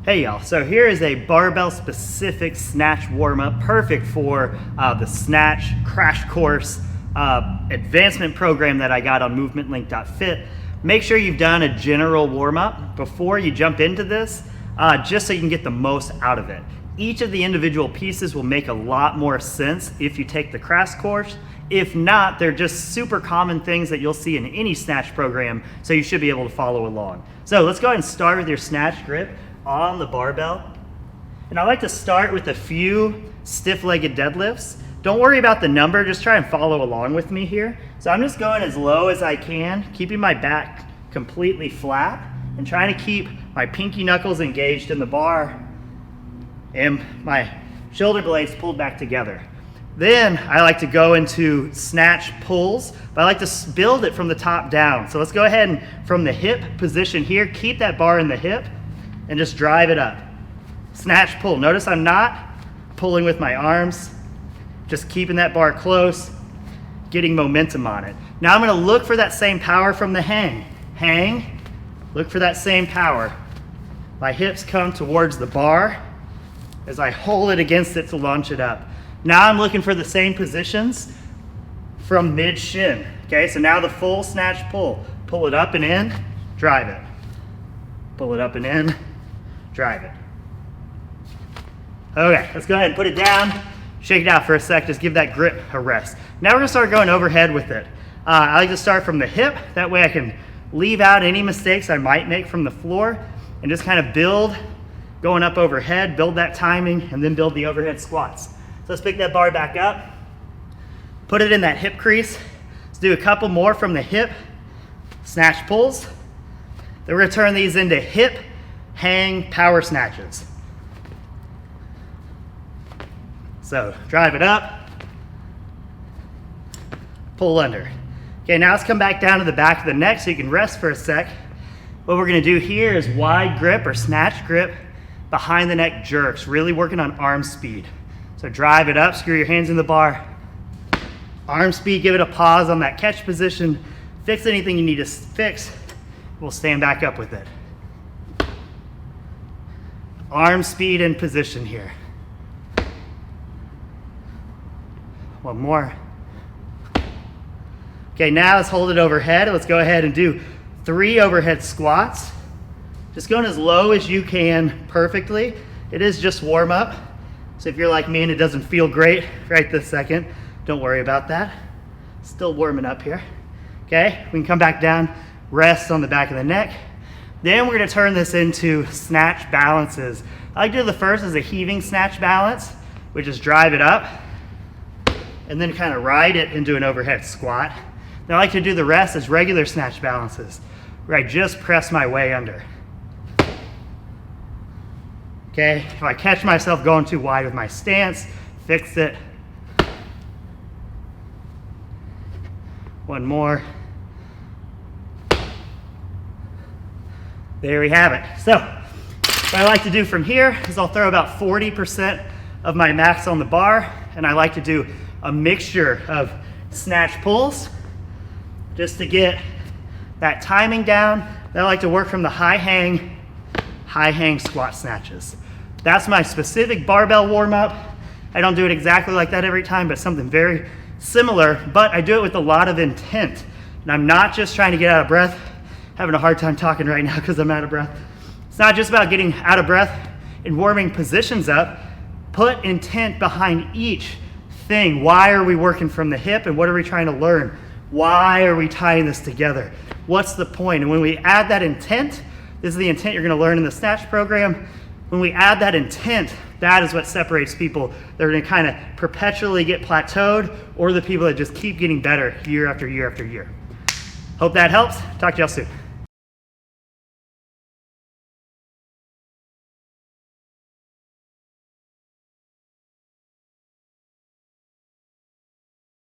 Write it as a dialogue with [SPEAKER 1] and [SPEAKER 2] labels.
[SPEAKER 1] Hey y'all, so here is a barbell specific snatch warm-up, perfect for the Snatch crash course advancement program that I got on MovementLink.Fit. Make sure you've done a general warm-up before you jump into this, just so you can get the most out of it. Each of the individual pieces will make a lot more sense if you take the crash course. If not, they're just super common things that you'll see in any snatch program, so you should be able to follow along. So let's go ahead and start with your snatch grip on the barbell. And I like to start with a few stiff-legged deadlifts. Don't worry about the number, just try and follow along with me here. So I'm just going as low as I can, keeping my back completely flat and trying to keep my pinky knuckles engaged in the bar and my shoulder blades pulled back together. Then I like to go into snatch pulls, but I like to build it from the top down. So let's go ahead and from the hip position here, keep that bar in the hip and just drive it up. Snatch pull. Notice I'm not pulling with my arms, just keeping that bar close, getting momentum on it. Now I'm gonna look for that same power from the hang. Hang, look for that same power. My hips come towards the bar as I hold it against it to launch it up. Now I'm looking for the same positions from mid shin. Okay, so now the full snatch pull. Pull it up and in, drive it. Pull it up and in, drive it. Okay, let's go ahead and put it down, shake it out for a sec, just give that grip a rest. Now we're gonna start going overhead with it. I like to start from the hip, that way I can leave out any mistakes I might make from the floor and just kind of build, going up overhead, build that timing, and then build the overhead squats. So let's pick that bar back up, put it in that hip crease. Let's do a couple more from the hip, snatch pulls. Then we're gonna turn these into hip hang power snatches. So drive it up, pull under. Okay, now let's come back down to the back of the neck so you can rest for a sec. What we're gonna do here is wide grip or snatch grip, behind the neck jerks, really working on arm speed. So drive it up, screw your hands in the bar. Arm speed, give it a pause on that catch position. Fix anything you need to fix. We'll stand back up with it. Arm speed in position here. One more. Okay, now let's hold it overhead. Let's go ahead and do 3 overhead squats. Just going as low as you can perfectly. It is just warm up. So if you're like me and it doesn't feel great right this second, don't worry about that. Still warming up here. Okay, we can come back down, rest on the back of the neck. Then we're gonna turn this into snatch balances. I like to do the first as a heaving snatch balance, which is drive it up and then kind of ride it into an overhead squat. Then I like to do the rest as regular snatch balances, where I just press my way under. Okay, if I catch myself going too wide with my stance, fix it. One more. There we have it. So, what I like to do from here is I'll throw about 40% of my max on the bar, and I like to do a mixture of snatch pulls just to get that timing down. Then I like to work from the high hang squat snatches. That's my specific barbell warm up. I don't do it exactly like that every time, but something very similar, but I do it with a lot of intent. And I'm not just trying to get out of breath. Having a hard time talking right now because I'm out of breath. It's not just about getting out of breath and warming positions up. Put intent behind each thing. Why are we working from the hip and what are we trying to learn? Why are we tying this together? What's the point? And when we add that intent, this is the intent you're going to learn in the snatch program. When we add that intent, that is what separates people that are going to kind of perpetually get plateaued or the people that just keep getting better year after year after year. Hope that helps. Talk to y'all soon.